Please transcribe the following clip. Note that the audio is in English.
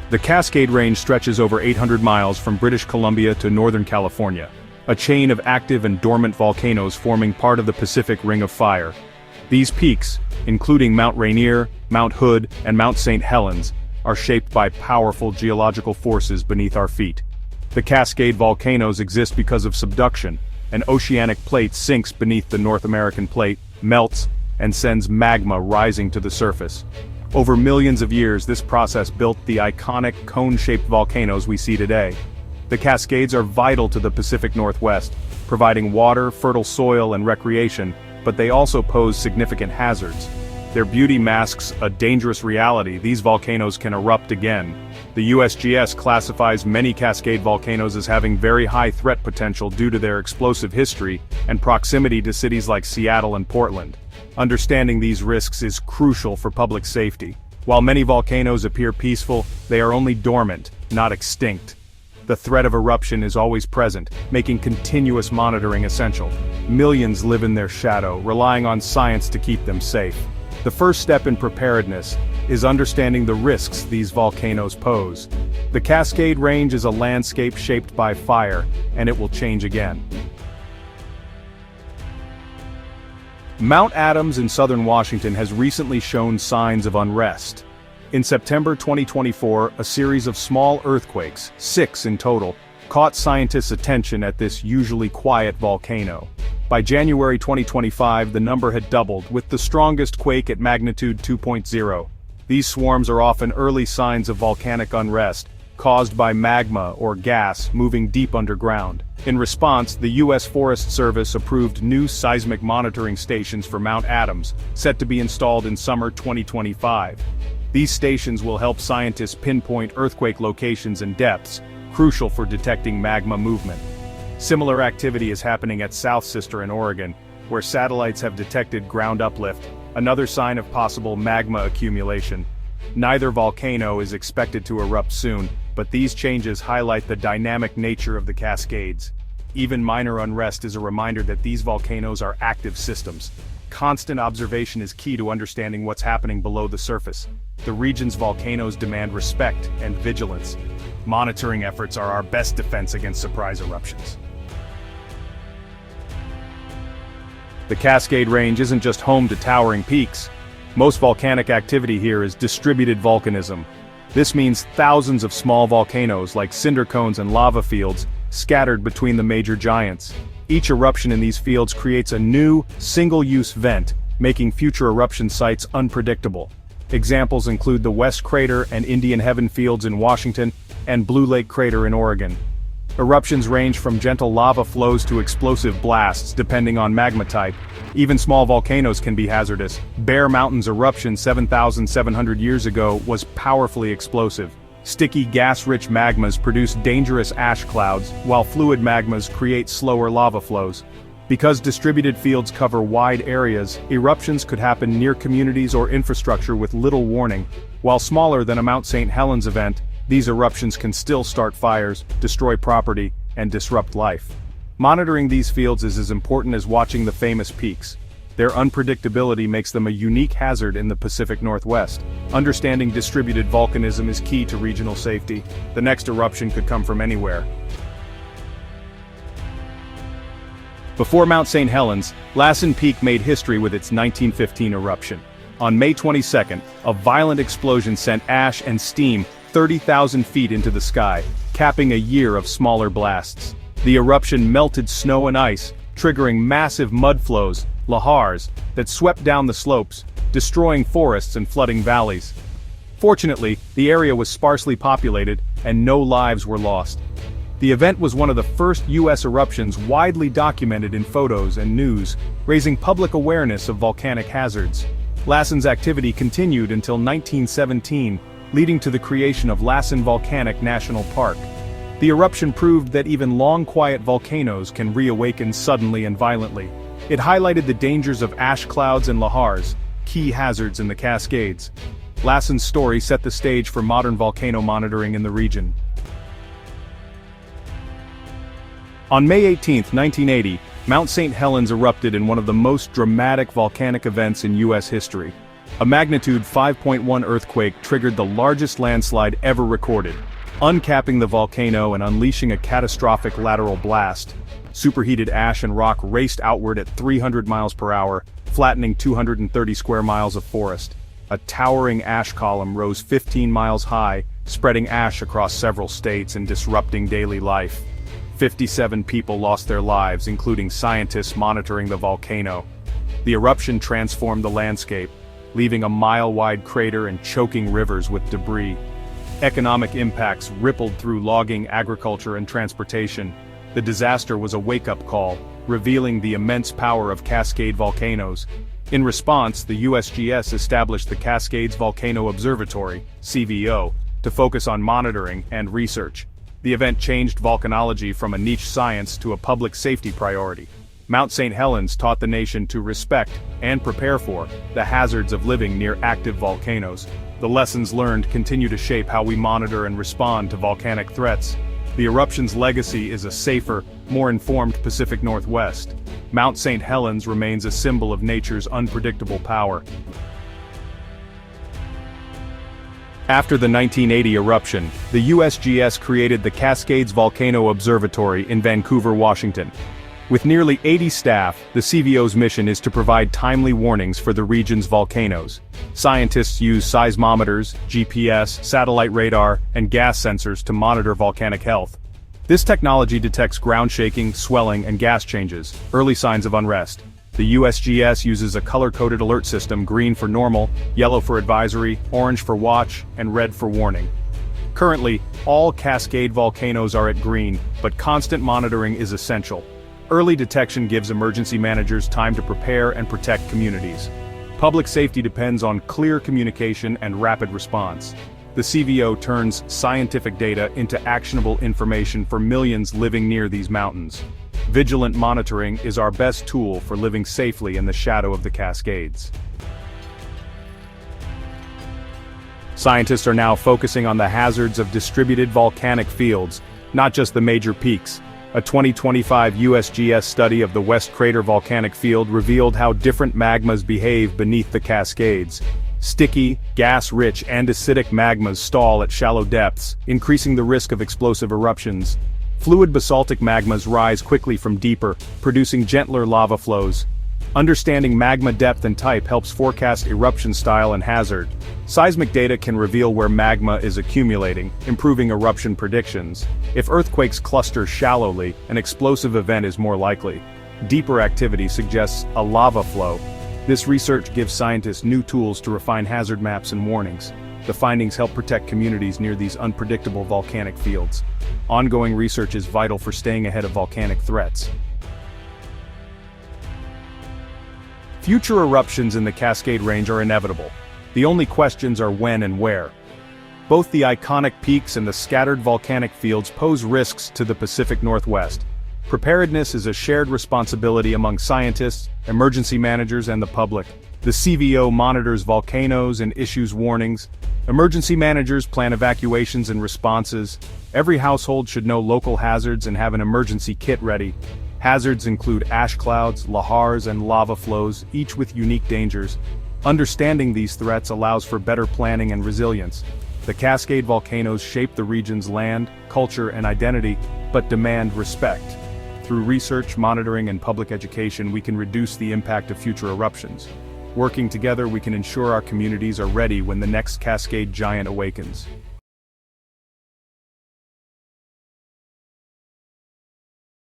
The Cascade Range stretches over 800 miles from British Columbia to Northern California, a chain of active and dormant volcanoes forming part of the Pacific Ring of Fire. These peaks, including Mount Rainier, Mount Hood, and Mount St. Helens, are shaped by powerful geological forces beneath our feet. The Cascade Volcanoes exist because of subduction. An oceanic plate sinks beneath the North American plate, melts, and sends magma rising to the surface. Over millions of years, this process built the iconic cone-shaped volcanoes we see today. The Cascades are vital to the Pacific Northwest, providing water, fertile soil, and recreation, but they also pose significant hazards. Their beauty masks a dangerous reality: these volcanoes can erupt again. The USGS classifies many Cascade volcanoes as having very high threat potential due to their explosive history and proximity to cities like Seattle and Portland. Understanding these risks is crucial for public safety. While many volcanoes appear peaceful, they are only dormant, not extinct. The threat of eruption is always present, making continuous monitoring essential. Millions live in their shadow, relying on science to keep them safe. The first step in preparedness is understanding the risks these volcanoes pose. The Cascade Range is a landscape shaped by fire, and it will change again. Mount Adams in southern Washington has recently shown signs of unrest. In September 2024, a series of small earthquakes, 6 in total, caught scientists' attention at this usually quiet volcano. By January 2025, the number had doubled, with the strongest quake at magnitude 2.0. These swarms are often early signs of volcanic unrest, caused by magma or gas moving deep underground. In response, the U.S. Forest Service approved new seismic monitoring stations for Mount Adams, set to be installed in summer 2025. These stations will help scientists pinpoint earthquake locations and depths, crucial for detecting magma movement. Similar activity is happening at South Sister in Oregon, where satellites have detected ground uplift, another sign of possible magma accumulation. Neither volcano is expected to erupt soon, but these changes highlight the dynamic nature of the Cascades. Even minor unrest is a reminder that these volcanoes are active systems. Constant observation is key to understanding what's happening below the surface. The region's volcanoes demand respect and vigilance. Monitoring efforts are our best defense against surprise eruptions. The Cascade Range isn't just home to towering peaks. Most volcanic activity here is distributed volcanism. This means thousands of small volcanoes like cinder cones and lava fields scattered between the major giants. Each eruption in these fields creates a new, single-use vent, making future eruption sites unpredictable. Examples include the West Crater and Indian Heaven Fields in Washington, and Blue Lake Crater in Oregon. Eruptions range from gentle lava flows to explosive blasts depending on magma type. Even small volcanoes can be hazardous. Bear Mountain's eruption 7,700 years ago was powerfully explosive. Sticky gas-rich magmas produce dangerous ash clouds, while fluid magmas create slower lava flows. Because distributed fields cover wide areas, eruptions could happen near communities or infrastructure with little warning. While smaller than a Mount St. Helens event, these eruptions can still start fires, destroy property, and disrupt life. Monitoring these fields is as important as watching the famous peaks. Their unpredictability makes them a unique hazard in the Pacific Northwest. Understanding distributed volcanism is key to regional safety. The next eruption could come from anywhere. Before Mount St. Helens, Lassen Peak made history with its 1915 eruption. On May 22nd, a violent explosion sent ash and steam 30,000 feet into the sky, capping a year of smaller blasts. The eruption melted snow and ice, triggering massive mud flows, lahars, that swept down the slopes, destroying forests and flooding valleys. Fortunately, the area was sparsely populated, and no lives were lost. The event was one of the first U.S. eruptions widely documented in photos and news, raising public awareness of volcanic hazards. Lassen's activity continued until 1917, leading to the creation of Lassen Volcanic National Park. The eruption proved that even long quiet volcanoes can reawaken suddenly and violently. It highlighted the dangers of ash clouds and lahars, key hazards in the Cascades. Lassen's story set the stage for modern volcano monitoring in the region. On May 18, 1980, Mount St. Helens erupted in one of the most dramatic volcanic events in U.S. history. A magnitude 5.1 earthquake triggered the largest landslide ever recorded, uncapping the volcano and unleashing a catastrophic lateral blast. Superheated ash and rock raced outward at 300 miles per hour, flattening 230 square miles of forest. A towering ash column rose 15 miles high, spreading ash across several states and disrupting daily life. 57 people lost their lives, including scientists monitoring the volcano. The eruption transformed the landscape, leaving a mile-wide crater and choking rivers with debris. Economic impacts rippled through logging, agriculture, and transportation. The disaster was a wake-up call, revealing the immense power of Cascade Volcanoes. In response, the USGS established the Cascades Volcano Observatory, CVO, to focus on monitoring and research. The event changed volcanology from a niche science to a public safety priority. Mount St. Helens taught the nation to respect and prepare for the hazards of living near active volcanoes. The lessons learned continue to shape how we monitor and respond to volcanic threats. The eruption's legacy is a safer, more informed Pacific Northwest. Mount St. Helens remains a symbol of nature's unpredictable power. After the 1980 eruption, the USGS created the Cascades Volcano Observatory in Vancouver, Washington. With nearly 80 staff, the CVO's mission is to provide timely warnings for the region's volcanoes. Scientists use seismometers, GPS, satellite radar, and gas sensors to monitor volcanic health. This technology detects ground shaking, swelling, and gas changes, early signs of unrest. The USGS uses a color-coded alert system: green for normal, yellow for advisory, orange for watch, and red for warning. Currently, all Cascade volcanoes are at green, but constant monitoring is essential. Early detection gives emergency managers time to prepare and protect communities. Public safety depends on clear communication and rapid response. The CVO turns scientific data into actionable information for millions living near these mountains. Vigilant monitoring is our best tool for living safely in the shadow of the Cascades. Scientists are now focusing on the hazards of distributed volcanic fields, not just the major peaks. A 2025 USGS study of the West Crater volcanic field revealed how different magmas behave beneath the Cascades. Sticky, gas-rich, and acidic magmas stall at shallow depths, increasing the risk of explosive eruptions. Fluid basaltic magmas rise quickly from deeper, producing gentler lava flows. Understanding magma depth and type helps forecast eruption style and hazard. Seismic data can reveal where magma is accumulating, improving eruption predictions. If earthquakes cluster shallowly, an explosive event is more likely. Deeper activity suggests a lava flow. This research gives scientists new tools to refine hazard maps and warnings. The findings help protect communities near these unpredictable volcanic fields. Ongoing research is vital for staying ahead of volcanic threats. Future eruptions in the Cascade Range are inevitable. The only questions are when and where. Both the iconic peaks and the scattered volcanic fields pose risks to the Pacific Northwest. Preparedness is a shared responsibility among scientists, emergency managers, and the public. The CVO monitors volcanoes and issues warnings. Emergency managers plan evacuations and responses. Every household should know local hazards and have an emergency kit ready. Hazards include ash clouds, lahars, and lava flows, each with unique dangers. Understanding these threats allows for better planning and resilience. The Cascade volcanoes shape the region's land, culture, and identity, but demand respect. Through research, monitoring, and public education, we can reduce the impact of future eruptions. Working together, we can ensure our communities are ready when the next Cascade giant awakens.